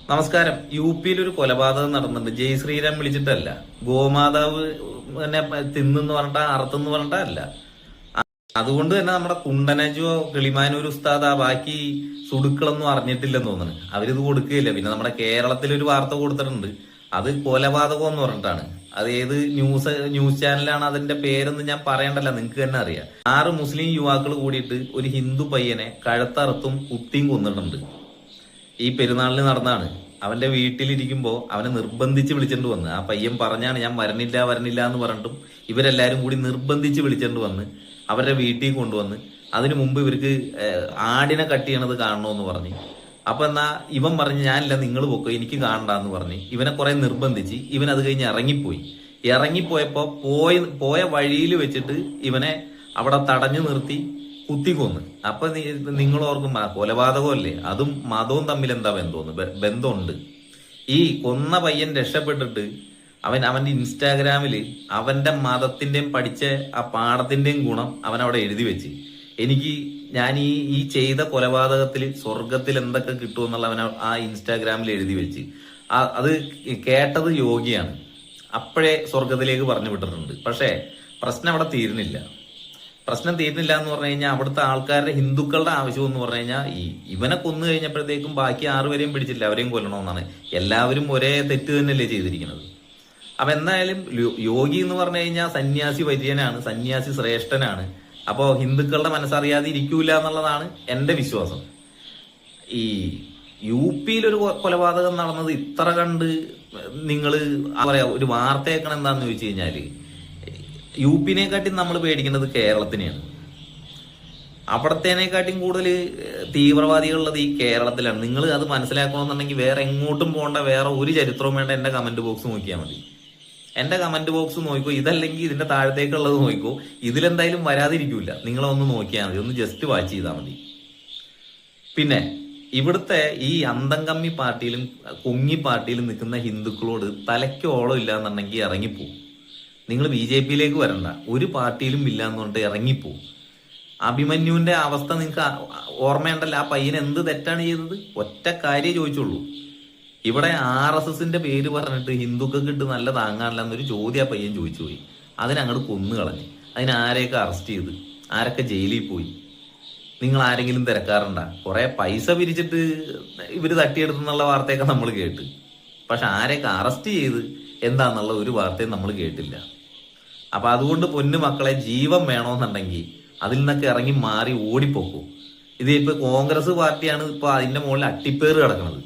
നമസ്കാരം. യു പിയിൽ ഒരു കൊലപാതകം നടന്നിട്ടുണ്ട്. ജയ് ശ്രീരാം വിളിച്ചിട്ടല്ല, ഗോമാതാവ് തന്നെ തിന്നെന്ന് പറഞ്ഞിട്ടാ, അറുത്തെന്ന് പറഞ്ഞിട്ടാ അല്ല. അതുകൊണ്ട് തന്നെ നമ്മുടെ കുണ്ടനജോ കിളിമാനൂർ ഉസ്താദ് ബാക്കി സുടുക്കളൊന്നും അറിഞ്ഞിട്ടില്ലെന്ന് തോന്നുന്നു. അവരിത് കൊടുക്കുകയില്ല. പിന്നെ നമ്മുടെ കേരളത്തിലൊരു വാർത്ത കൊടുത്തിട്ടുണ്ട്, അത് കൊലപാതകം എന്ന് പറഞ്ഞിട്ടാണ്. അത് ഏത് ന്യൂസ് ചാനലാണ്, അതിന്റെ പേരൊന്നും ഞാൻ പറയണ്ടല്ല, നിങ്ങൾക്ക് തന്നെ അറിയാം. 6 മുസ്ലിം യുവാക്കൾ കൂടിയിട്ട് ഒരു ഹിന്ദു പയ്യനെ കഴുത്തറുത്തും കുത്തിയും കൊന്നിട്ടുണ്ട്. ഈ പെരുന്നാളിന് നടന്നാണ്. അവന്റെ വീട്ടിലിരിക്കുമ്പോൾ അവനെ നിർബന്ധിച്ച് വിളിച്ചിട്ട് വന്ന്, ആ പയ്യൻ പറഞ്ഞാണ് ഞാൻ വരണില്ല എന്ന് പറഞ്ഞിട്ടും ഇവരെല്ലാരും കൂടി നിർബന്ധിച്ച് വിളിച്ചിട്ട് വന്ന് അവരുടെ വീട്ടിൽ കൊണ്ടുവന്ന്, അതിനു മുമ്പ് ഇവർക്ക് ആടിനെ കട്ട് ചെയ്യണത് കാണണമെന്ന് പറഞ്ഞ്. അപ്പൊ എന്നാ ഇവൻ പറഞ്ഞ് ഞാനില്ല, നിങ്ങൾ പൊക്കോ, എനിക്ക് കാണണ്ടെന്ന് പറഞ്ഞ് ഇവനെ കുറെ നിർബന്ധിച്ച് ഇവൻ അത് കഴിഞ്ഞ് ഇറങ്ങിപ്പോയപ്പോ പോയ വഴിയിൽ വെച്ചിട്ട് ഇവനെ അവിടെ തടഞ്ഞു നിർത്തി കുത്തിക്കൊന്ന്. അപ്പൊ നിങ്ങൾ ഓർക്കും കൊലപാതകമല്ലേ, അതും മതവും തമ്മിൽ എന്താ ബന്ധമുണ്ട്. ഈ കൊന്ന പയ്യൻ രക്ഷപ്പെട്ടിട്ട് അവന്റെ ഇൻസ്റ്റാഗ്രാമില് അവന്റെ മതത്തിന്റെയും പഠിച്ച ആ പാഠത്തിന്റെയും ഗുണം അവൻ അവിടെ എഴുതി വെച്ച്, ഞാൻ ഈ ചെയ്ത കൊലപാതകത്തിൽ സ്വർഗത്തിൽ എന്തൊക്കെ കിട്ടുമെന്നുള്ള അവൻ ആ ഇൻസ്റ്റാഗ്രാമിൽ എഴുതി വെച്ച്. അത് കേട്ടത് യോഗിയാണ്, അപ്പോഴേ സ്വർഗത്തിലേക്ക് പറഞ്ഞു വിട്ടിട്ടുണ്ട്. പക്ഷേ പ്രശ്നം അവിടെ തീരുന്നില്ല. എന്ന് പറഞ്ഞു കഴിഞ്ഞാൽ അവിടുത്തെ ആൾക്കാരുടെ, ഹിന്ദുക്കളുടെ ആവശ്യം എന്ന് പറഞ്ഞു കഴിഞ്ഞാൽ ഇവനെ കൊന്നു കഴിഞ്ഞപ്പോഴത്തേക്കും ബാക്കി 6 പേരെയും പിടിച്ചില്ല, അവരെയും കൊല്ലണമെന്നാണ്. എല്ലാവരും ഒരേ തെറ്റ് തന്നെയല്ലേ ചെയ്തിരിക്കുന്നത്. അപ്പൊ എന്തായാലും യോഗി എന്ന് പറഞ്ഞു കഴിഞ്ഞാൽ സന്യാസി വര്യനാണ്, സന്യാസി ശ്രേഷ്ഠനാണ്. അപ്പോ ഹിന്ദുക്കളുടെ മനസ്സറിയാതെ ഇരിക്കൂല എന്നുള്ളതാണ് എന്റെ വിശ്വാസം. ഈ യു പിയിൽ ഒരു കൊലപാതകം നടന്നത് ഇത്ര കണ്ട് നിങ്ങൾ പറയാ ഒരു വാർത്തയേക്കണം എന്താന്ന് ചോദിച്ചു കഴിഞ്ഞാല്, യു പിനെക്കാട്ടിയും നമ്മൾ പേടിക്കുന്നത് കേരളത്തിനെയാണ്. അവിടത്തേനെക്കാട്ടിയും കൂടുതൽ തീവ്രവാദികളുള്ളത് ഈ കേരളത്തിലാണ്. നിങ്ങൾ അത് മനസ്സിലാക്കണമെന്നുണ്ടെങ്കിൽ വേറെ എങ്ങോട്ടും പോകേണ്ട, വേറെ ഒരു ചരിത്രവും വേണ്ട, എന്റെ കമന്റ് ബോക്സ് നോക്കിയാൽ മതി. എന്റെ കമന്റ് ബോക്സ് നോക്കിക്കോ, ഇതല്ലെങ്കിൽ ഇതിന്റെ താഴത്തേക്കുള്ളത് നോക്കിക്കോ, ഇതിലെന്തായാലും വരാതിരിക്കൂല. നിങ്ങളൊന്ന് നോക്കിയാൽ മതി, ഒന്ന് ജസ്റ്റ് വാച്ച് ചെയ്താൽ മതി. പിന്നെ ഇവിടുത്തെ ഈ അന്തംകമ്മി പാർട്ടിയിലും കുങ്ങി പാർട്ടിയിലും നിൽക്കുന്ന ഹിന്ദുക്കളോട് തലയ്ക്കോളം ഇല്ല എന്നുണ്ടെങ്കിൽ ഇറങ്ങിപ്പോവും. നിങ്ങൾ BJP-യിലേക്ക് വരണ്ട, ഒരു പാർട്ടിയിലും ഇല്ല എന്ന് പറഞ്ഞിട്ട് ഇറങ്ങിപ്പോവും. അഭിമന്യുവിന്റെ അവസ്ഥ നിങ്ങൾക്ക് ഓർമ്മയുണ്ടല്ലോ, ആ പയ്യൻ എന്ത് തെറ്റാണ് ചെയ്തത്? ഒറ്റ കാര്യം ചോദിച്ചുള്ളൂ. ഇവിടെ RSSന്റെ പേര് പറഞ്ഞിട്ട് ഹിന്ദുക്കൾക്ക് ഇട്ട് നല്ല താങ്ങാനില്ല എന്നൊരു ചോദ്യം ആ പയ്യൻ ചോദിച്ചു പോയി. അതിനങ്ങോട്ട് കൊന്നു കളഞ്ഞു. ആരെയൊക്കെ അറസ്റ്റ് ചെയ്ത്, ആരൊക്കെ ജയിലിൽ പോയി? നിങ്ങൾ ആരെങ്കിലും തിരക്കാറുണ്ടാ? കുറെ പൈസ പിരിച്ചിട്ട് ഇവര് തട്ടിയെടുത്തെന്നുള്ള വാർത്തയൊക്കെ നമ്മൾ കേട്ട്, പക്ഷെ ആരെയൊക്കെ അറസ്റ്റ് ചെയ്ത് എന്താന്നുള്ള ഒരു വാർത്തയും നമ്മൾ കേട്ടില്ല. അപ്പൊ അതുകൊണ്ട് പൊന്നു മക്കളെ, ജീവൻ വേണമെന്നുണ്ടെങ്കിൽ അതിൽ നിന്നൊക്കെ ഇറങ്ങി മാറി ഓടിപ്പോക്കൂ. ഇതിപ്പോ കോൺഗ്രസ് പാർട്ടിയാണ് ഇപ്പൊ അതിന്റെ മുകളിൽ അട്ടിപ്പേറ് കിടക്കുന്നത്.